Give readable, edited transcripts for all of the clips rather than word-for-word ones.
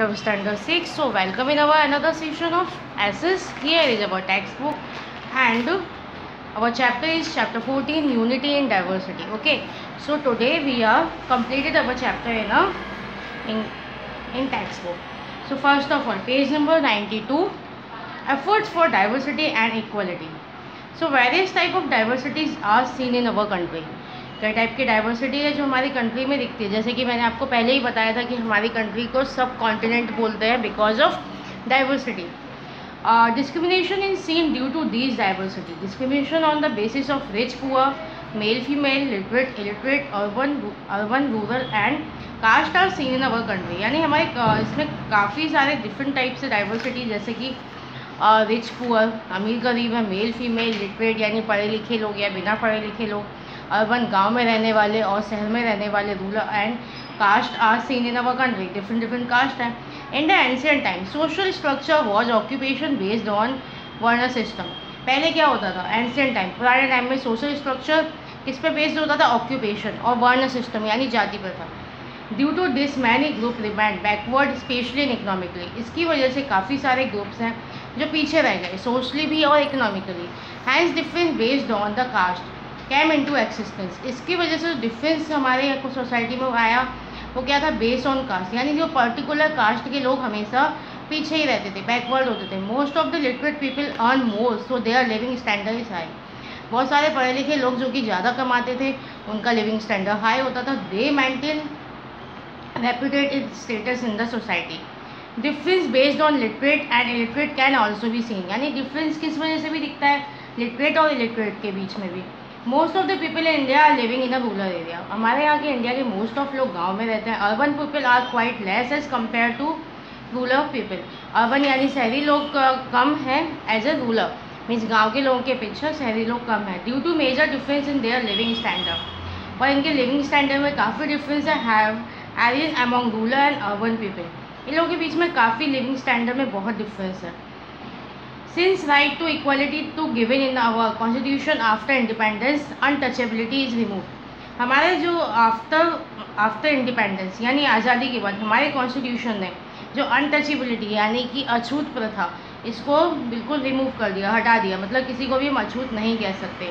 student of standard 6. So welcome in our another session of SS. Here is our textbook and our chapter is chapter 14, unity and diversity. Okay, so today we are completed our chapter in textbook. So first of all, page number 92, efforts for diversity and equality. So various type of diversities are seen in our country. कई type की diversity है जो हमारी country में दिखती है, जैसे कि मैंने आपको पहले ही बताया था कि हमारी कंट्री को सब कॉन्टिनेंट बोलते हैं because of diversity. Discrimination in seen due to these diversity. Discrimination on the basis of rich poor, male female, literate illiterate, urban rural and caste are seen in our country. यानी हमारे इसमें काफ़ी सारे different type से diversity, जैसे कि rich poor, अमीर गरीब है, मेल फीमेल, लिटरेट यानी पढ़े लिखे लोग या बिना पढ़े लिखे लोग, अर्बन गांव में रहने वाले और शहर में रहने वाले, rural and caste are seen in our country. Different caste हैं. In the ancient time social structure was occupation based on varna system. पहले क्या होता था एंशिएंट टाइम, पुराने टाइम में सोशल स्ट्रक्चर किस पे बेस्ड होता था? ऑक्यूपेशन और वर्ण सिस्टम यानी जाति प्रथा. Due to this many group remained backward specially in economically. इसकी वजह से काफ़ी सारे ग्रुप्स हैं जो पीछे रह गए सोशली भी और economically. Hence difference based on the caste came into existence. इसकी वजह से जो डिफरेंस हमारे सोसाइटी में आया वो क्या था? Based on caste. यानी जो पर्टिकुलर कास्ट के लोग हमेशा पीछे ही रहते थे, बैकवर्ड होते थे. Most of the literate people earn more so their living standard is high. बहुत सारे पढ़े लिखे लोग जो कि ज़्यादा कमाते थे उनका लिविंग स्टैंडर्ड हाई होता था. दे maintain reputed status in the society. Difference based on literate and illiterate can also भी सीन. यानी डिफरेंस किस वजह से भी दिखता है? लिटरेट और इलिटरेट के बीच में भी. Most of the people in India are living in a rural area. हमारे यहाँ के इंडिया के मोस्ट ऑफ लोग गांव में रहते हैं. Urban people are quite less as compare to rural people. Urban यानी शहरी लोग कम हैं एज ए रूरल, मीन्स गांव के लोगों के अपेक्षा शहरी लोग कम हैं. Due to major difference in their living standard. और इनके लिविंग स्टैंडर्ड में काफ़ी डिफरेंस है. Have arisen among rural and urban people. इन लोगों के बीच में काफ़ी लिविंग स्टैंडर्ड में बहुत डिफरेंस है. Since right to equality to given in our constitution after independence, untouchability is removed. हमारे जो आफ्टर इंडिपेंडेंस यानी आज़ादी के बाद हमारे कॉन्स्टिट्यूशन ने जो अनटचेबिलिटी यानी कि अछूत प्रथा, इसको बिल्कुल रिमूव कर दिया, हटा दिया. मतलब किसी को भी हम अछूत नहीं कह सकते.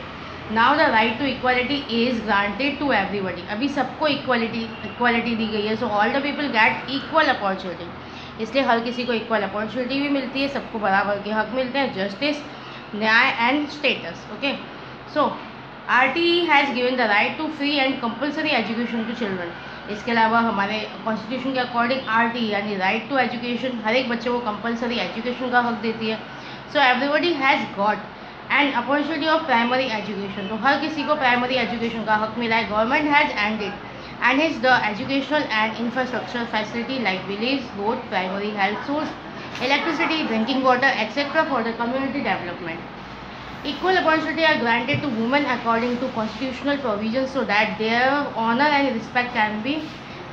Now the right to equality is granted to everybody. अभी सबको इक्वालिटी दी गई है. So all the people get equal opportunity. इसलिए हर किसी को इक्वल अपॉर्चुनिटी भी मिलती है, सबको बराबर के हक मिलते हैं. जस्टिस, न्याय and status. Okay, so RTE has given the right to free and compulsory education to children. इसके अलावा हमारे कॉन्स्टिट्यूशन के अकॉर्डिंग RTE यानी राइट टू एजुकेशन हर एक बच्चे को कंपल्सरी एजुकेशन का हक देती है. So everybody has got and opportunity of primary education. तो हर किसी को प्राइमरी एजुकेशन का हक मिला है. Government has ended enhance the educational and infrastructure facility like village road, primary health source, electricity, drinking water, etc. for the community development. Equal opportunity are granted to women according to constitutional provisions so that their honor and respect can be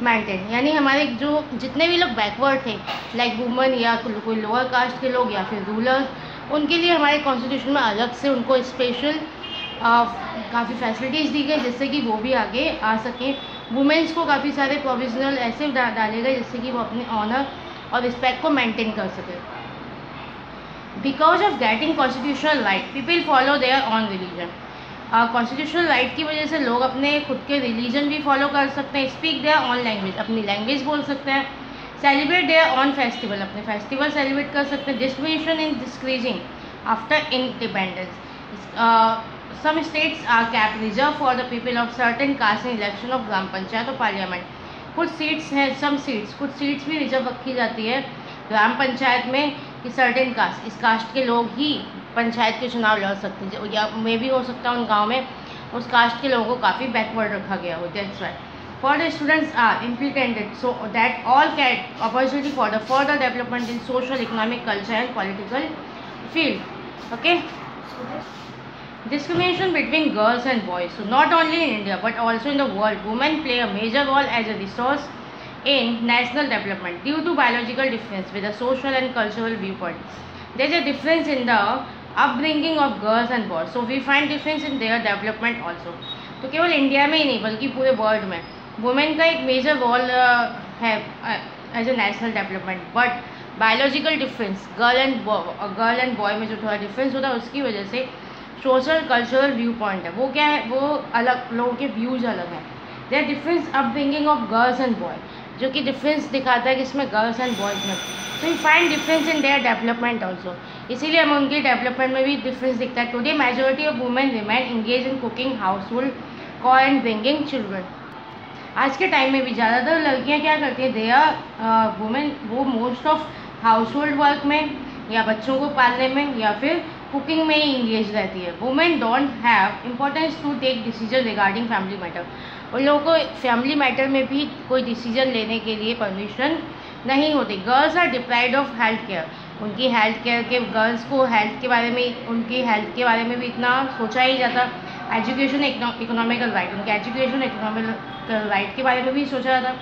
maintained. यानी हमारे जो जितने भी लोग backward थे like women या कोई lower caste के लोग या फिर रूलर्स, उनके लिए हमारे कॉन्स्टिट्यूशन में अलग से उनको स्पेशल काफ़ी फैसिलिटीज़ दी गई जिससे कि वो भी आगे आ सकें. वुमेन्स को काफ़ी सारे प्रोविजनल ऐसे डाले गए जिससे कि वो अपने ऑनर और रिस्पेक्ट को मेंटेन कर सके. Because of getting constitutional right people follow their on religion. Constitutional right की वजह से लोग अपने खुद के रिलीजन भी फॉलो कर सकते हैं. स्पीक देयर ऑन लैंग्वेज, अपनी लैंग्वेज बोल सकते हैं. सेलिब्रेट देयर ऑन फेस्टिवल, अपने फेस्टिवल सेलिब्रेट कर सकते हैं. Discrimination in डिस्क्रीजिंग after independence. Some states are kept reserved for the people of certain caste in election of ग्राम पंचायत और पार्लियामेंट. कुछ सीट्स हैं, कुछ सीट्स भी रिजर्व रखी जाती है ग्राम पंचायत में कि सर्टेन कास्ट, इस कास्ट के लोग ही पंचायत के चुनाव लड़ सकते हैं. या मे भी हो सकता है उन गाँव में उस कास्ट के लोगों को काफ़ी बैकवर्ड रखा गया हो. That's why for the students are implemented so that all get opportunity for the further development in social, economic, culture and political field. Okay, discrimination between girls and boys. So not only in India but also in the world, women play a major role as a resource in national development due to biological difference with a social and cultural viewpoint. There is a difference in the upbringing of girls and boys. So we find difference in their development also. तो केवल India में ही नहीं बल्कि पूरे world में women का एक major role है as a national development, but biological difference girl and boy में जो थोड़ा डिफरेंस होता है उसकी वजह से सोशल कल्चरल व्यू पॉइंट है वो क्या है, वो अलग, लोगों के व्यूज़ अलग हैं। Their difference upbringing of girls and boy, जो कि डिफरेंस दिखाता है कि इसमें गर्ल्स एंड बॉयज़ में, तो you find difference in their development also, इसीलिए हमें उनके डेवलपमेंट में भी डिफरेंस दिखता है। Today majority of women remain engage in cooking, household chore and bringing children. आज के टाइम में भी ज़्यादातर लड़कियां क्या करती हैं, दे आर वुमेन, वो most of house hold work में या बच्चों को पालने में या फिर कुकिंग में ही इंगेज रहती है। Women don't have importance to take decision regarding family matter, उन लोगों को फैमिली मैटर में भी कोई डिसीजन लेने के लिए परमिशन नहीं होती। Girls are deprived of health care, उनकी हेल्थ केयर के, गर्ल्स को हेल्थ के बारे में, उनकी हेल्थ के बारे में भी इतना सोचा ही जाता। एजुकेशन इकोनॉमिकल राइट, उनके एजुकेशन इकोनॉमिकल राइट के बारे में भी सोचा जाता।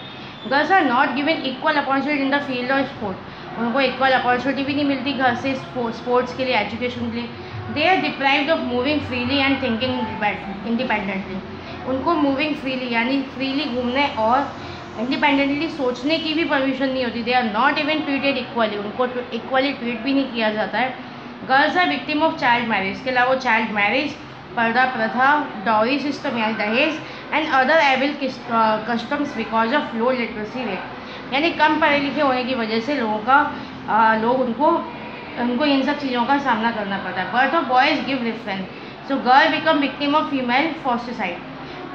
Girls are not given equal opportunity in the field of sport, उनको इक्वल अपॉर्चुनिटी भी नहीं मिलती घर से स्पोर्ट्स के लिए, एजुकेशन के लिए। They are deprived of moving freely and thinking independently, उनको मूविंग फ्रीली यानी फ्रीली घूमने और इंडिपेंडेंटली सोचने की भी परमिशन नहीं होती। They are not even treated equally, उनको इक्वली ट्रीट भी नहीं किया जाता है। Girls are victim of child marriage, इसके अलावा चाइल्ड मैरिज, पर्दा प्रथा, डाउरी सिस्टम यानी दहेज and other evil customs because of low literacy rate, यानी कम पढ़े लिखे होने की वजह से उनको इन सब चीज़ों का सामना करना पड़ता है। Birth of boys give preference, so girl become victim of female foeticide,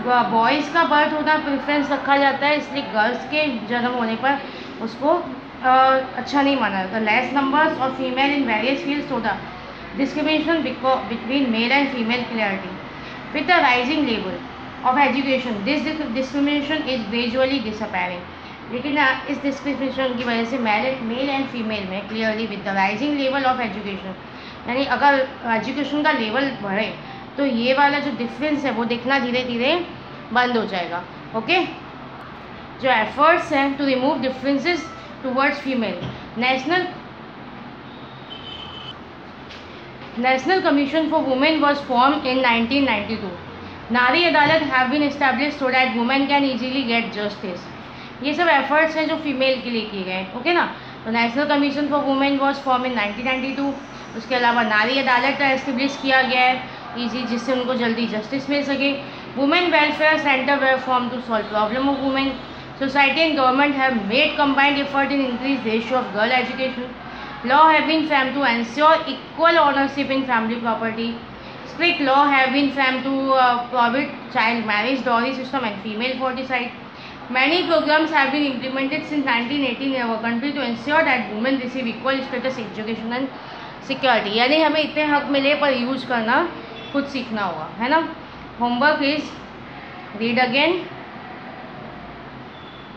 boys का बर्थ होना प्रेफरेंस रखा जाता है, इसलिए गर्ल्स के जन्म होने पर उसको अच्छा नहीं माना जाता। Less numbers of female in various fields होता, discrimination between male and female clarity. With the rising level of education, this discrimination is gradually disappearing. लेकिन इस डिस्क्रिमिनेशन की वजह से मेल एंड फीमेल में clearly with the rising level of education, यानी अगर education का लेवल बढ़े तो ये वाला जो डिफरेंस है वो दिखना धीरे धीरे बंद हो जाएगा। ओके, जो एफर्ट्स हैं to remove differences towards female, National Commission for Women was formed in 1992. नारी अदालत have been establish so that women can easily get justice. ये सब एफर्ट्स हैं जो फीमेल के लिए किए गए, ओके ना। तो national commission for women was form in 1992। उसके अलावा नारी अदालत एस्टेब्लिश किया गया है ईजी, जिससे उनको जल्दी जस्टिस मिल सके। Women welfare centre were form to solve problem of women. Society and government have made combined effort in increase ratio of girl education. Law have been framed to ensure equal ownership in family property. Strict law have been framed to prohibit child marriage, dowry system and female foeticide. Many programs have been implemented since 1918 in our country to ensure that women receive equal status, education and security. यानी हमें इतने हक मिले पर use करना खुद सीखना होगा, है ना। Homework is read again.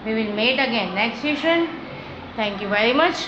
We will meet again next session. Thank you very much.